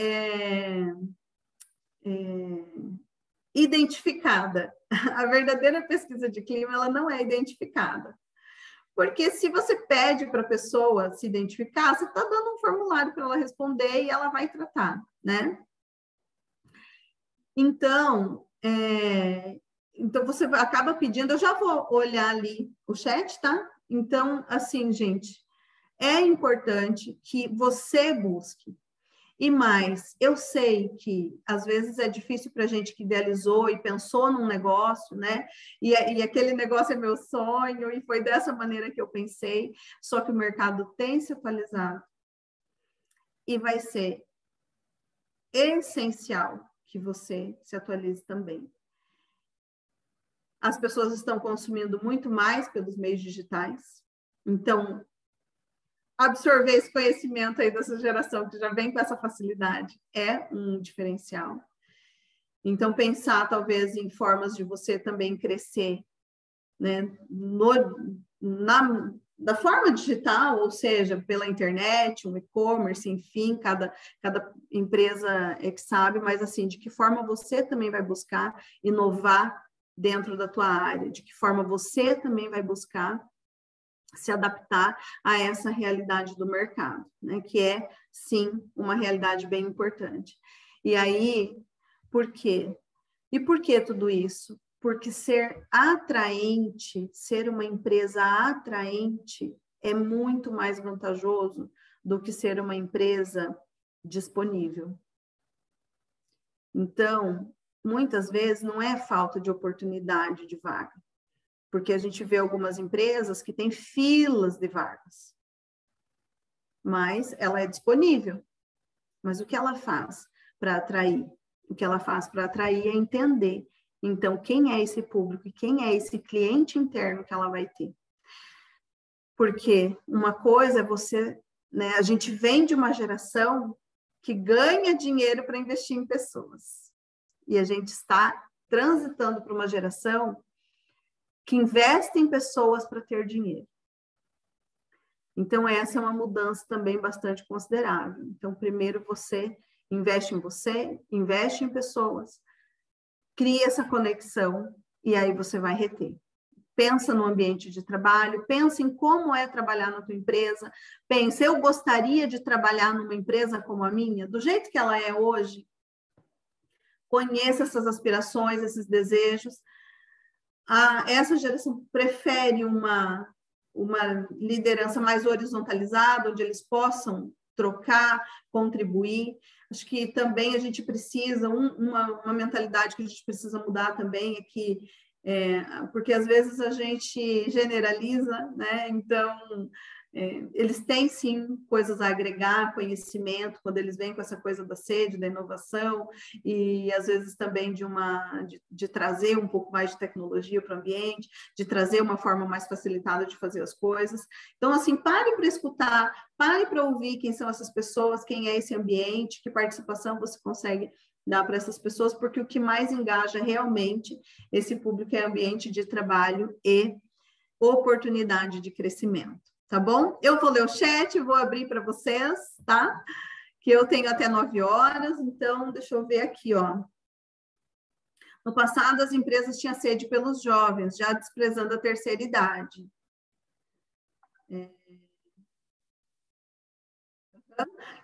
identificada. A verdadeira pesquisa de clima, ela não é identificada. Porque se você pede para a pessoa se identificar, você está dando um formulário para ela responder e ela vai tratar, né? Então, você acaba pedindo, eu já vou olhar ali o chat, tá? Então, assim, gente, é importante que você busque. E mais, eu sei que às vezes é difícil para a gente que idealizou e pensou num negócio, né? E aquele negócio é meu sonho, e foi dessa maneira que eu pensei, só que o mercado tem se atualizado. E vai ser essencial que você se atualize também. As pessoas estão consumindo muito mais pelos meios digitais, então absorver esse conhecimento aí dessa geração que já vem com essa facilidade é um diferencial. Então, pensar talvez em formas de você também crescer, né, da forma digital, ou seja, pela internet, o e-commerce, enfim, cada empresa é que sabe, mas assim, de que forma você também vai buscar inovar dentro da tua área, de que forma você também vai buscar se adaptar a essa realidade do mercado, né? Que é, sim, uma realidade bem importante. E aí, por quê? E por que tudo isso? Porque ser atraente, ser uma empresa atraente, é muito mais vantajoso do que ser uma empresa disponível. Então, muitas vezes não é falta de oportunidade de vaga, porque a gente vê algumas empresas que têm filas de vagas, mas ela é disponível. Mas o que ela faz para atrair? O que ela faz para atrair é entender, então, quem é esse público e quem é esse cliente interno que ela vai ter. Porque uma coisa é você, né, a gente vem de uma geração que ganha dinheiro para investir em pessoas. E a gente está transitando para uma geração que investe em pessoas para ter dinheiro. Então, essa é uma mudança também bastante considerável. Então, primeiro você investe em você, investe em pessoas, cria essa conexão e aí você vai reter. Pensa no ambiente de trabalho, pensa em como é trabalhar na tua empresa, pensa, eu gostaria de trabalhar numa empresa como a minha, do jeito que ela é hoje. Conheça essas aspirações, esses desejos. Essa geração prefere uma liderança mais horizontalizada, onde eles possam trocar, contribuir. Acho que também a gente precisa, uma mentalidade que a gente precisa mudar também é que, porque às vezes a gente generaliza, né? Então, Eles têm, sim, coisas a agregar, conhecimento, quando eles vêm com essa coisa da sede, da inovação, e às vezes também de trazer um pouco mais de tecnologia para o ambiente, de trazer uma forma mais facilitada de fazer as coisas. Então, assim, pare para escutar, pare para ouvir quem são essas pessoas, quem é esse ambiente, que participação você consegue dar para essas pessoas, porque o que mais engaja realmente esse público é ambiente de trabalho e oportunidade de crescimento. Tá bom? Eu vou ler o chat, vou abrir para vocês, tá? Que eu tenho até 9 horas, então deixa eu ver aqui, ó. No passado, as empresas tinham sede pelos jovens, já desprezando a terceira idade.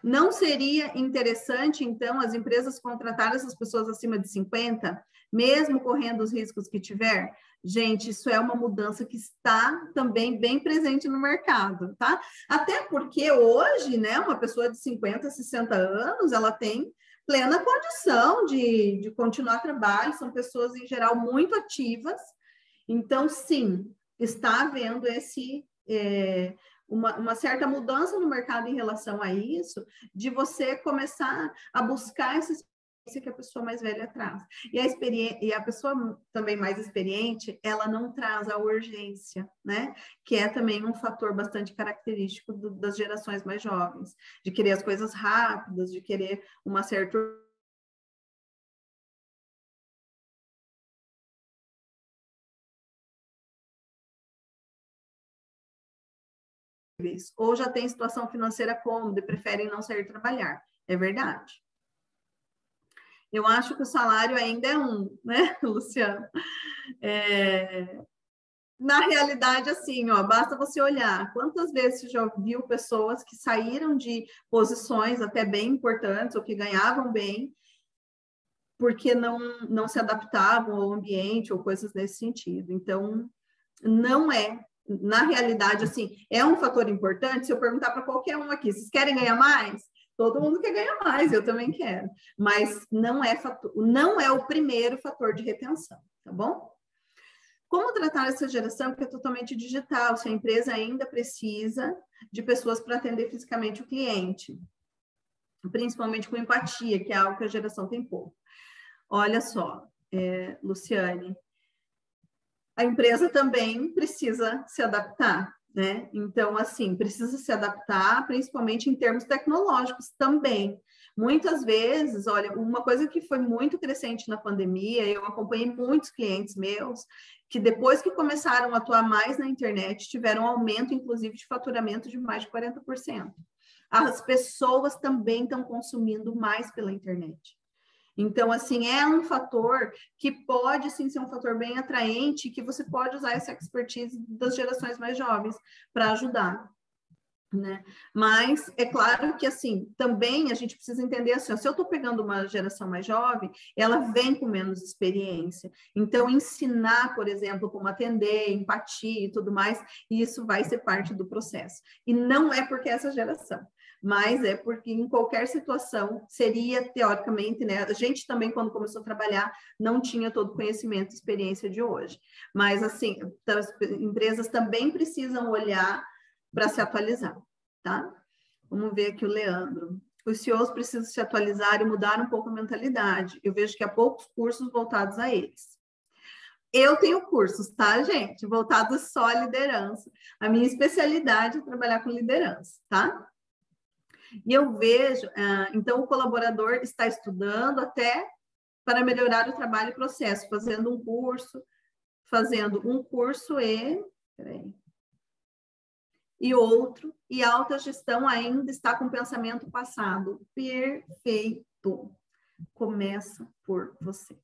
Não seria interessante, então, as empresas contratarem essas pessoas acima de 50, mesmo correndo os riscos que tiver? Gente, isso é uma mudança que está também bem presente no mercado, tá? Até porque hoje, né, uma pessoa de 50, 60 anos, ela tem plena condição de continuar trabalho, são pessoas, em geral, muito ativas. Então, sim, está havendo uma certa mudança no mercado em relação a isso, de você começar a buscar essa experiência que a pessoa mais velha traz. E a pessoa também mais experiente, ela não traz a urgência, né? Que é também um fator bastante característico das gerações mais jovens, de querer as coisas rápidas, de querer uma certa ou já tem situação financeira cômoda e preferem não sair trabalhar. É verdade. Eu acho que o salário ainda é né, Luciano? Na realidade, assim, ó, basta você olhar quantas vezes você já viu pessoas que saíram de posições até bem importantes ou que ganhavam bem porque não se adaptavam ao ambiente ou coisas nesse sentido. Então, não é. Na realidade, assim, é um fator importante. Se eu perguntar para qualquer um aqui, vocês querem ganhar mais? Todo mundo quer ganhar mais, eu também quero. Mas não é o primeiro fator de retenção, tá bom? Como tratar essa geração que é totalmente digital, se a empresa ainda precisa de pessoas para atender fisicamente o cliente? Principalmente com empatia, que é algo que a geração tem pouco. Olha só, Luciane, a empresa também precisa se adaptar, né? Então, assim, precisa se adaptar, principalmente em termos tecnológicos também. Muitas vezes, olha, uma coisa que foi muito crescente na pandemia, eu acompanhei muitos clientes meus, que depois que começaram a atuar mais na internet, tiveram um aumento, inclusive, de faturamento de mais de 40%. As pessoas também estão consumindo mais pela internet. Então, assim, é um fator que pode, sim, ser um fator bem atraente, que você pode usar essa expertise das gerações mais jovens para ajudar, né? Mas é claro que, assim, também a gente precisa entender assim, ó, se eu estou pegando uma geração mais jovem, ela vem com menos experiência. Então, ensinar, por exemplo, como atender, empatia e tudo mais, isso vai ser parte do processo. E não é porque essa geração, mas é porque em qualquer situação seria, teoricamente, né? A gente também, quando começou a trabalhar, não tinha todo o conhecimento e experiência de hoje. Mas, assim, as empresas também precisam olhar para se atualizar, tá? Vamos ver aqui o Leandro. Os CEOs precisam se atualizar e mudar um pouco a mentalidade. Eu vejo que há poucos cursos voltados a eles. Eu tenho cursos, tá, gente? Voltados só à liderança. A minha especialidade é trabalhar com liderança, tá? E eu vejo, então, o colaborador está estudando até para melhorar o trabalho e processo, fazendo um curso e outro, e a alta gestão ainda está com o pensamento passado. Perfeito! Começa por você.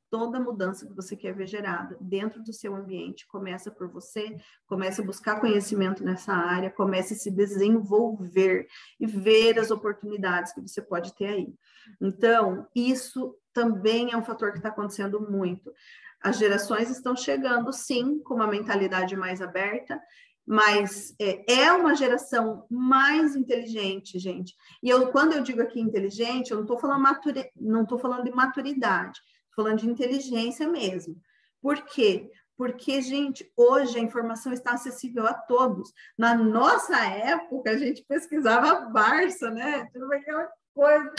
Toda mudança que você quer ver gerada dentro do seu ambiente começa por você, comece a buscar conhecimento nessa área, comece a se desenvolver e ver as oportunidades que você pode ter aí. Então, isso também é um fator que está acontecendo muito. As gerações estão chegando, sim, com uma mentalidade mais aberta, mas é uma geração mais inteligente, gente. E quando eu digo aqui inteligente, eu não estou falando de maturidade, falando de inteligência mesmo. Por quê? Porque, gente, hoje a informação está acessível a todos. Na nossa época, a gente pesquisava Barça, né? Aquela coisa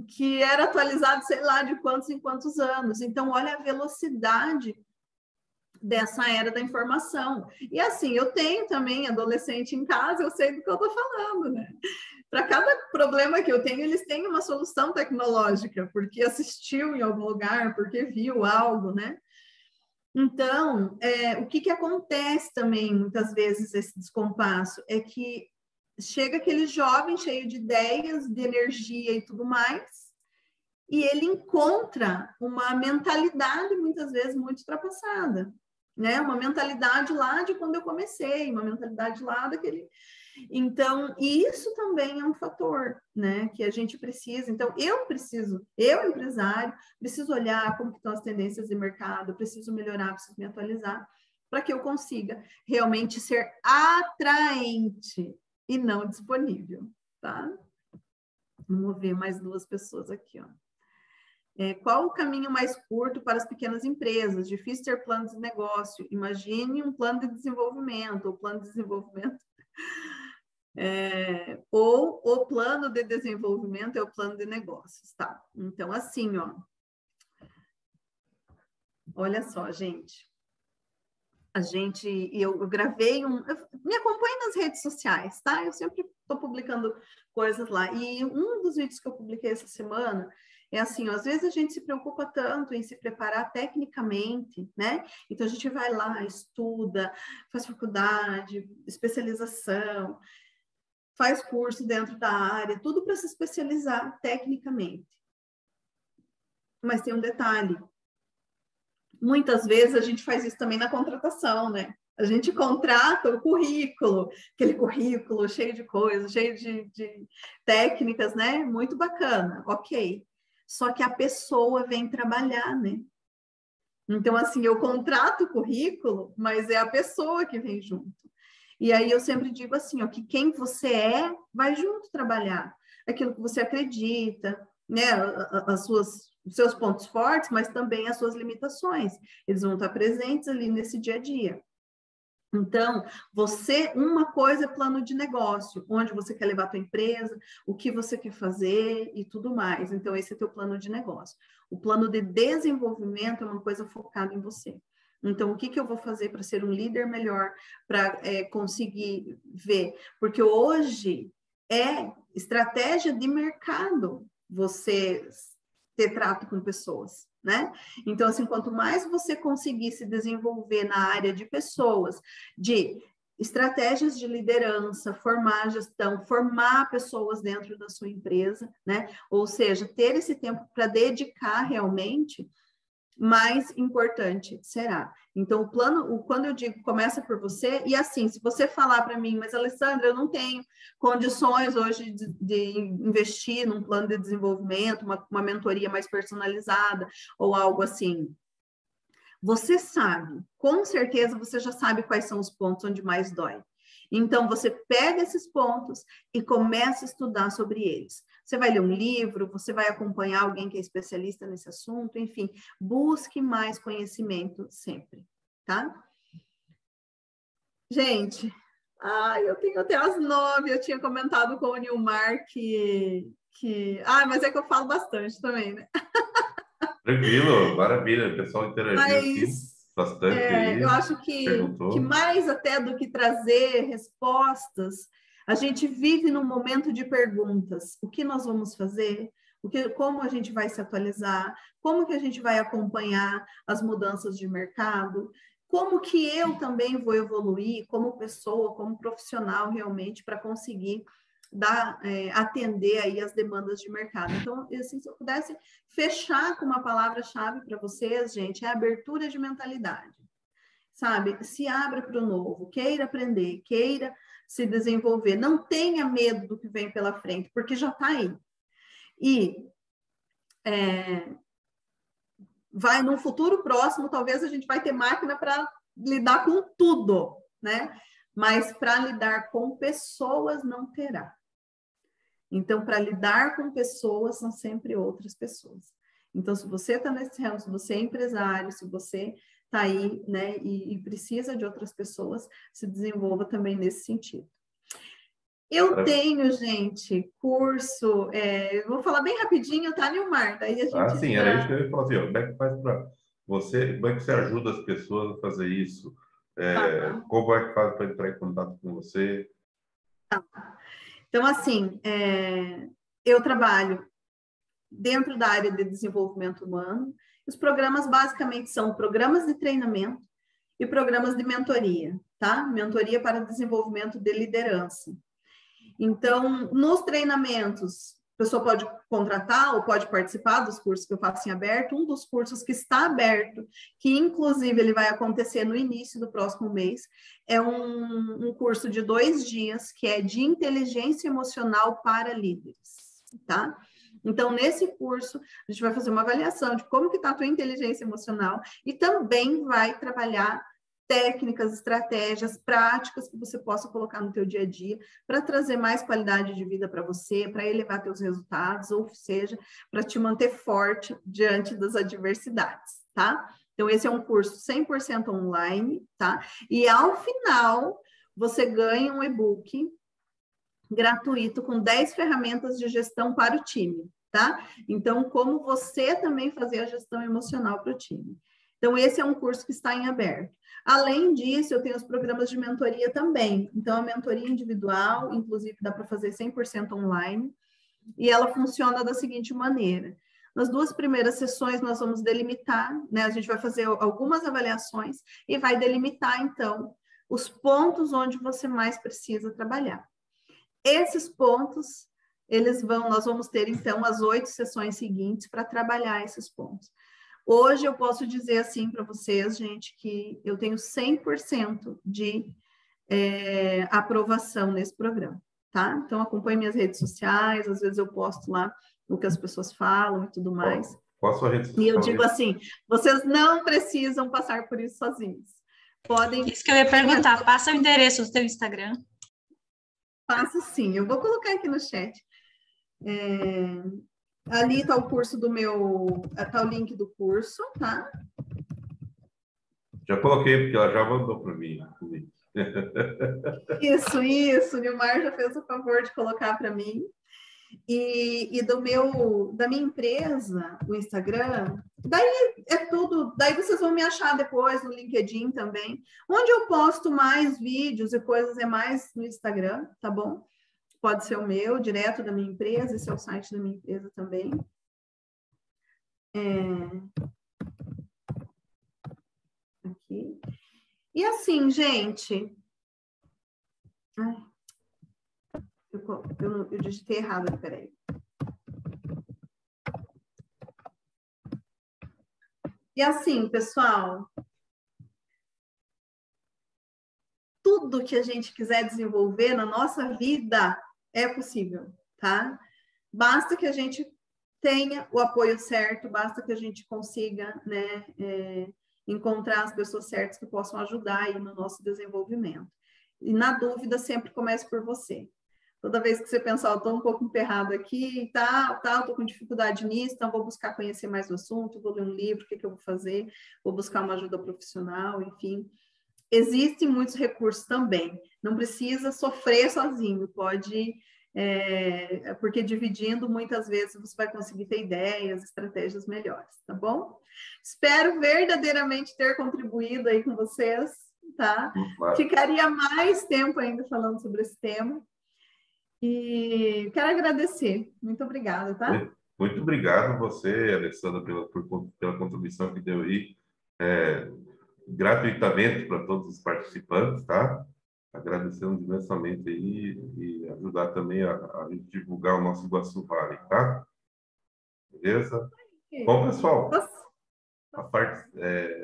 que era atualizado, sei lá, de quantos em quantos anos. Então, olha a velocidade dessa era da informação. E assim, eu tenho também adolescente em casa, eu sei do que eu estou falando, né? Para cada problema que eu tenho, eles têm uma solução tecnológica, porque assistiu em algum lugar, porque viu algo, né? Então, o que acontece também, muitas vezes, esse descompasso, é que chega aquele jovem cheio de ideias, de energia e tudo mais, e ele encontra uma mentalidade, muitas vezes, muito ultrapassada, né? Uma mentalidade lá de quando eu comecei, uma mentalidade lá daquele... Então, isso também é um fator, né, que a gente precisa. Então, eu, empresário, preciso olhar como estão as tendências de mercado, preciso melhorar, preciso me atualizar, para que eu consiga realmente ser atraente e não disponível, tá? Vamos ver mais 2 pessoas aqui, ó. Qual o caminho mais curto para as pequenas empresas? Difícil ter plano de negócio. Imagine um plano de desenvolvimento, ou plano de desenvolvimento... ou o plano de desenvolvimento é o plano de negócios, tá? Então, assim, ó, olha só, gente, eu gravei me acompanhe nas redes sociais, tá? Eu sempre estou publicando coisas lá, e um dos vídeos que eu publiquei essa semana é assim, ó, às vezes a gente se preocupa tanto em se preparar tecnicamente, né? Então, a gente vai lá, estuda, faz faculdade, especialização, faz curso dentro da área, tudo para se especializar tecnicamente. Mas tem um detalhe. Muitas vezes a gente faz isso também na contratação, né? A gente contrata o currículo, aquele currículo cheio de coisas, cheio de técnicas, né? Muito bacana, ok. Só que a pessoa vem trabalhar, né? Então, assim, eu contrato o currículo, mas é a pessoa que vem junto. E aí eu sempre digo assim, ó, que quem você é, vai junto trabalhar. Aquilo que você acredita, né? Os seus pontos fortes, mas também as suas limitações. Eles vão estar presentes ali nesse dia a dia. Então, uma coisa é plano de negócio, onde você quer levar a tua empresa, o que você quer fazer e tudo mais. Então, esse é teu plano de negócio. O plano de desenvolvimento é uma coisa focada em você. Então, o que eu vou fazer para ser um líder melhor, para conseguir ver? Porque hoje é estratégia de mercado você ter trato com pessoas, né? Então, assim, quanto mais você conseguir se desenvolver na área de pessoas, de estratégias de liderança, formar gestão, formar pessoas dentro da sua empresa, né? Ou seja, ter esse tempo para dedicar realmente, mais importante será. Então, quando eu digo começa por você, e assim, se você falar para mim, mas Alessandra, eu não tenho condições hoje de investir num plano de desenvolvimento, uma mentoria mais personalizada, ou algo assim. Você sabe, com certeza você já sabe quais são os pontos onde mais dói. Então, você pega esses pontos e começa a estudar sobre eles. Você vai ler um livro, você vai acompanhar alguém que é especialista nesse assunto, enfim, busque mais conhecimento sempre, tá? Gente, eu tenho até às 9, eu tinha comentado com o Nilmar mas é que eu falo bastante também, né? Tranquilo, maravilha, o pessoal interagiu aqui bastante aí. Eu acho que mais até do que trazer respostas, a gente vive num momento de perguntas. O que nós vamos fazer? Como a gente vai se atualizar? Como que a gente vai acompanhar as mudanças de mercado? Como que eu também vou evoluir como pessoa, como profissional realmente para conseguir atender aí as demandas de mercado. Então, assim, se eu pudesse fechar com uma palavra-chave para vocês, gente, é abertura de mentalidade, sabe? Se abra para o novo, queira aprender, queira se desenvolver, não tenha medo do que vem pela frente, porque já está aí. E vai num futuro próximo, talvez a gente vai ter máquina para lidar com tudo, né? Mas para lidar com pessoas não terá. Então, para lidar com pessoas, são sempre outras pessoas. Então, se você está nesse ramo, se você é empresário, se você está aí, né, e precisa de outras pessoas, se desenvolva também nesse sentido. Eu tenho, gente, curso, vou falar bem rapidinho, tá, Nilmar? Daí a gente sim, era isso que eu ia falar, assim, ó, como é que faz para você, como é que você ajuda as pessoas a fazer isso? Como é que faz para entrar em contato com você? Então, assim, eu trabalho dentro da área de desenvolvimento humano. Os programas basicamente são programas de treinamento e programas de mentoria, tá? Mentoria para desenvolvimento de liderança. Então, nos treinamentos, a pessoa pode contratar ou pode participar dos cursos que eu faço em aberto. Um dos cursos que está aberto, que inclusive ele vai acontecer no início do próximo mês, é um curso de 2 dias, que é de inteligência emocional para líderes, tá? Então, nesse curso, a gente vai fazer uma avaliação de como que está a tua inteligência emocional e também vai trabalhar técnicas, estratégias, práticas que você possa colocar no teu dia a dia para trazer mais qualidade de vida para você, para elevar teus resultados, ou seja, para te manter forte diante das adversidades, tá? Então, esse é um curso 100% online, tá? E ao final, você ganha um e-book gratuito com 10 ferramentas de gestão para o time, tá? Então, como você também fazer a gestão emocional para o time. Então, esse é um curso que está em aberto. Além disso, eu tenho os programas de mentoria também. Então, a mentoria individual, inclusive, dá para fazer 100% online, e ela funciona da seguinte maneira. Nas 2 primeiras sessões, nós vamos delimitar, né? A gente vai fazer algumas avaliações e vai delimitar, então, os pontos onde você mais precisa trabalhar. Esses pontos, nós vamos ter, então, as 8 sessões seguintes para trabalhar esses pontos. Hoje eu posso dizer assim para vocês, gente, que eu tenho 100% de aprovação nesse programa, tá? Então, acompanhe minhas redes sociais, às vezes eu posto lá o que as pessoas falam e tudo mais. Qual a sua rede social? E eu digo assim, vocês não precisam passar por isso sozinhos. Podem... Isso que eu ia perguntar, passa o endereço do teu Instagram. Passo sim, eu vou colocar aqui no chat. Ali está o curso está o link do curso, tá? Já coloquei, porque ela já mandou para mim. Isso, o Nilmar já fez o favor de colocar para mim. E da minha empresa, o Instagram, daí é tudo, daí vocês vão me achar depois no LinkedIn também. Onde eu posto mais vídeos e coisas é mais no Instagram, tá bom? Pode ser o meu, direto da minha empresa, esse é o site da minha empresa também. Aqui. E assim, gente... Eu digitei errado, peraí. E assim, pessoal... Tudo que a gente quiser desenvolver na nossa vida é possível, tá? Basta que a gente tenha o apoio certo, basta que a gente consiga, né, encontrar as pessoas certas que possam ajudar aí no nosso desenvolvimento. E na dúvida, sempre comece por você. Toda vez que você pensar, eu estou um pouco emperrado aqui, estou com dificuldade nisso, então vou buscar conhecer mais o assunto, vou ler um livro, o que eu vou fazer, vou buscar uma ajuda profissional, enfim. Existem muitos recursos também, não precisa sofrer sozinho, pode... porque dividindo, muitas vezes, você vai conseguir ter ideias, estratégias melhores, tá bom? Espero verdadeiramente ter contribuído aí com vocês, tá? Ficaria mais tempo ainda falando sobre esse tema. E quero agradecer. Muito obrigada, tá? Muito obrigado a você, Alessandra, pela contribuição que deu aí, gratuitamente para todos os participantes, tá? Agradecemos imensamente aí e ajudar também a gente divulgar o nosso Iguaçu Vale, tá? Beleza? Bom, pessoal,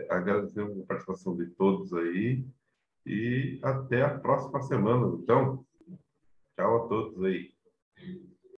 agradecemos a participação de todos aí e até a próxima semana. Então, tchau a todos aí.